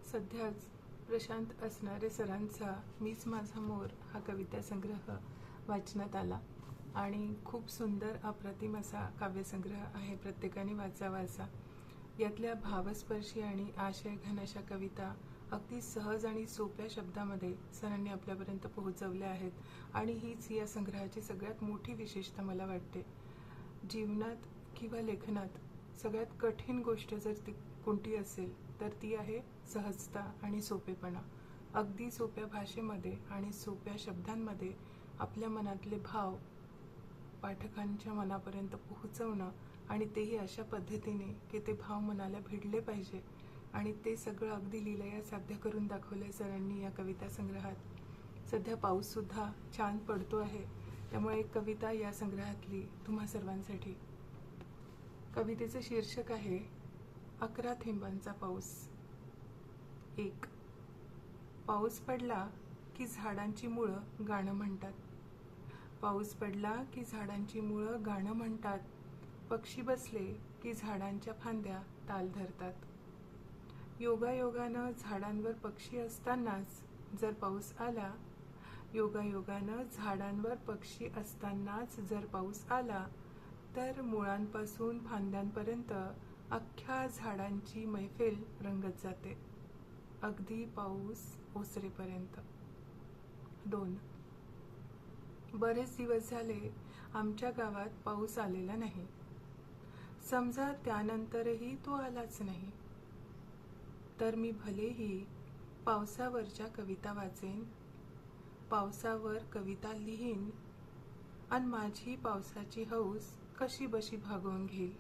सध्याच प्रशांत असणारे सरांचा मीच माझा मोर हा कविता संग्रह वाचनात आला आणि खूप सुंदर अप्रतिम असा काव्यसंग्रह आहे. प्रत्येकाने वाचावा असा. यातल्या भावस्पर्शी आणि आशयघन अशा कविता अगदी सहज आणि सोप्या शब्दामध्ये सरांनी आपल्यापर्यंत पोहोचवल्या आहेत आणि हीच या संग्रहाची सगळ्यात मोठी विशेषता मला वाटते. जीवनात किंवा लेखनात सगळ्यात कठीण गोष्ट जर ती कोणती असेल तर ती आहे सहजता आणि सोपेपणा. अगदी सोप्या भाषेमध्ये आणि सोप्या शब्दांमध्ये आपल्या मनातले भाव पाठकांच्या मनापर्यंत पोहोचवणं आणि तेही अशा पद्धतीने की ते भाव मनाला भिडले पाहिजे आणि ते सगळं अगदी लीलया साध्य करून दाखवलंय सरांनी या कविता संग्रहात. सध्या पाऊससुद्धा छान पडतो आहे, त्यामुळे एक कविता या संग्रहातली तुम्हा सर्वांसाठी. कवितेचं शीर्षक आहे 11 थेंबांचा पाऊस. 1. पाऊस पडला की झाडांची मुळं गाणं म्हणतात. पाऊस पडला की झाडांची मुळं गाणं म्हणतात. पक्षी बसले की झाडांच्या फांद्या ताल धरतात. योगायोगानं झाडांवर पक्षी असतानाच जर पाऊस आला, योगायोगानं झाडांवर पक्षी असतानाच जर पाऊस आला, तर मुळांपासून फांद्यांपर्यंत अख्ख्या झाडांची मैफिल रंगत जाते, अगदी पाऊस ओसरेपर्यंत. 2. बरेच दिवस झाले आमच्या गावात पाऊस आलेला नाही. समजा त्यानंतरही तो आलाच नाही, तर मी भलेही पावसावरच्या कविता वाचेन, पावसावर कविता लिहीन आणि माझी पावसाची हौस कशी बशी भागवून घेईल.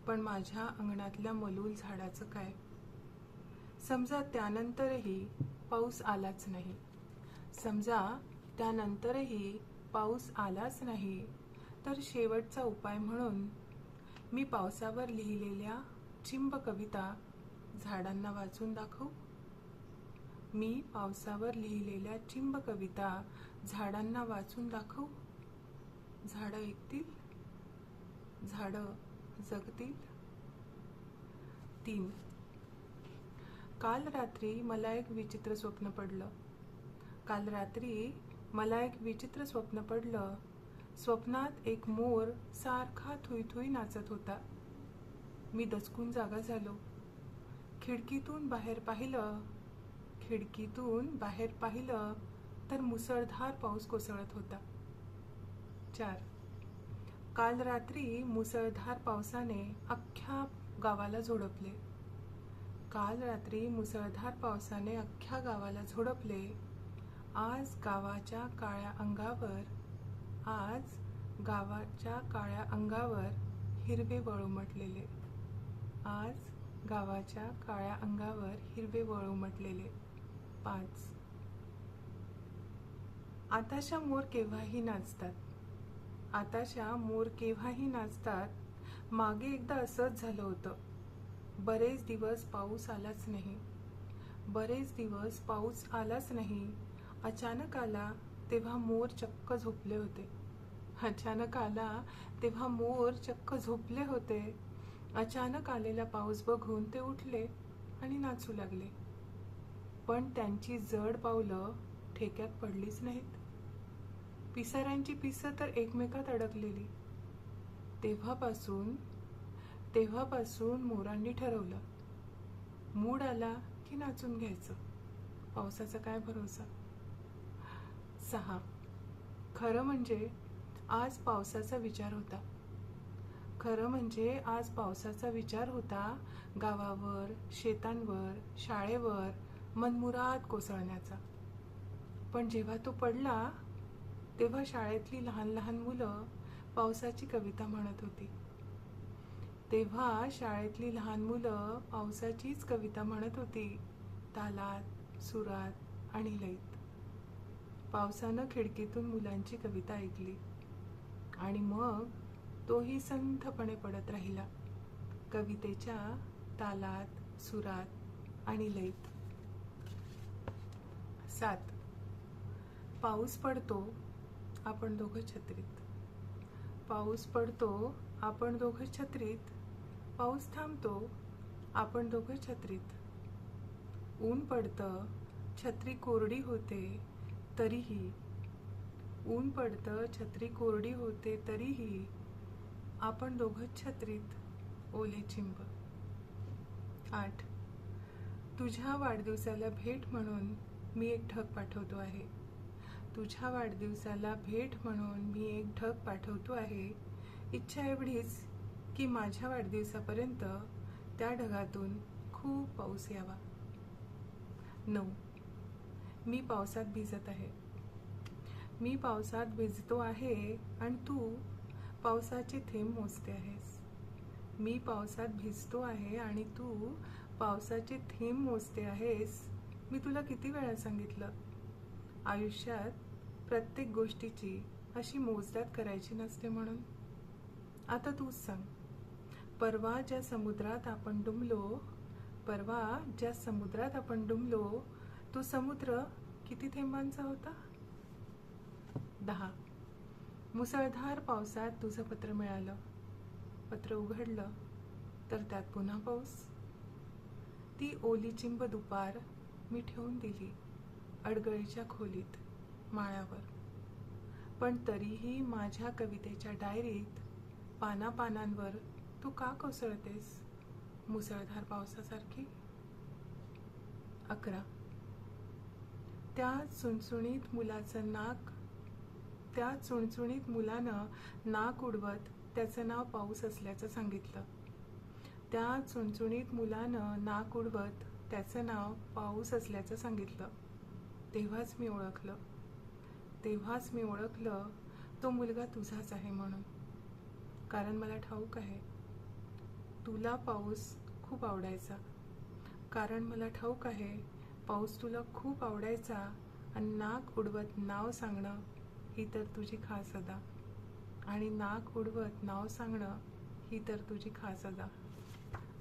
पण माझ्या अंगणातल्या मलूल झाडाचं काय? समजा त्यानंतरही पाऊस आलाच नाही, समजा त्यानंतरही पाऊस आलाच नाही, तर शेवटचा उपाय म्हणून मी पावसावर लिहिलेल्या चिंब कविता झाडांना वाचून दाखवू. मी पावसावर लिहिलेल्या चिंब कविता झाडांना वाचून दाखवू. झाडं ऐकतील, झाडं जगतील. 3. काल रात्री मला एक विचित्र स्वप्न पडलं. काल रात्री मला एक विचित्र स्वप्न पडलं. स्वप्नात एक मोर सारखा थुई थुई नाचत होता. मी दचकून जागा झालो. खिडकीतून बाहेर पाहिलं तर मुसळधार पाऊस कोसळत होता. 4. काल रात्री मुसळधार पावसाने अख्ख्या गावाला झोडपले. काल रात्री मुसळधार पावसाने अख्ख्या गावाला झोडपले. आज गावाच्या काळ्या अंगावर हिरवे वळ उमटलेले. आज गावाच्या काळ्या अंगावर हिरवे वळ उमटलेले. 5. आताशा मोर केव्हाही नाचतात. मागे एकदा असंच झालं होतं. बरेच दिवस पाऊस आलाच नाही. अचानक आला तेव्हा मोर चक्क झोपले होते. अचानक आलेला पाऊस बघून ते उठले आणि नाचू लागले. पण त्यांची जड पावलं ठेक्यात पडलीच नाहीत. पिसाऱ्यांची पिसं तर एकमेकात अडकलेली. तेव्हापासून मोरांनी ठरवलं, मूड आला की नाचून घ्यायचं, पावसाचा काय भरोसा. 6. खरं म्हणजे आज पावसाचा विचार होता. गावावर, शेतांवर, शाळेवर मनमुराद कोसळण्याचा. पण जेव्हा तो पडला तेव्हा शाळेतली लहान लहान मुलं पावसाची कविता म्हणत होती. तालात, सुरात आणि लयीत. पावसानं खिडकीतून मुलांची कविता ऐकली आणि मग तोही संथपणे पडत राहिला कवितेच्या तालात, सुरात आणि लयीत. 7. पाऊस पडतो, आपण दोघं छत्रीत. पाऊस पडतो, आपण दोघं छत्रीत. पाऊस थांबतो, आपण दोघं छत्रीत. ऊन पडतं, छत्री कोरडी होते तरीही, ऊन पडतं, छत्री कोरडी होते तरीही आपण दोघंच छत्रीत ओले चिंब. 8. तुझ्या वाढदिवसाला भेट म्हणून मी एक ढग पाठवतो आहे. तुझ्या वाढदिवसाला भेट म्हणून मी एक ढग पाठवतो आहे. इच्छा एवढीच की माझ्या वाढदिवसापर्यंत त्या ढगातून खूप पाऊस यावा. 9. मी पावसात भिजत आहे. मी पावसात भिजतो आहे आणि तू पावसाचे थेंब मोजते आहेस. मी पावसात भिजतो आहे आणि तू पावसाचे थेंब मोजते आहेस. मी तुला किती वेळा सांगितलं, आयुष्यात प्रत्येक गोष्टीची अशी मोजदाद करायची नसते म्हणून. आता तूच सांग, परवा ज्या समुद्रात आपण डुंबलो, तो समुद्र किती थेंबांचा होता? 10. मुसळधार पावसात तुझं पत्र मिळालं. पत्र उघडलं तर त्यात पुन्हा पाऊस. ती ओली चिंब दुपार मी ठेवून दिली अडगळीच्या खोलीत माळ्यावर. पण तरीही माझ्या कवितेच्या डायरीत पानापानांवर तू का कोसळतेस मुसळधार पावसासारखी? 11. त्या चुणचुणीत मुलानं नाक उडवत त्याचं नाव पाऊस असल्याचं सांगितलं. त्या चुणचुणीत मुलानं नाक उडवत त्याचं नाव पाऊस असल्याचं सांगितलं. तेव्हाच मी ओळखलं तो मुलगा तुझाच आहे म्हणून. कारण मला ठाऊक आहे तुला पाऊस खूप आवडायचा. आणि नाक उडवत नाव सांगणं ही तर तुझी खास अदा.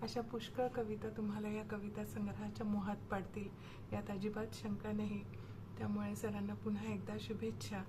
अशा पुष्कळ कविता तुम्हाला या कविता संग्रहाच्या मोहात पाडतील यात अजिबात शंका नाही. त्यामुळे सरांना पुन्हा एकदा शुभेच्छा.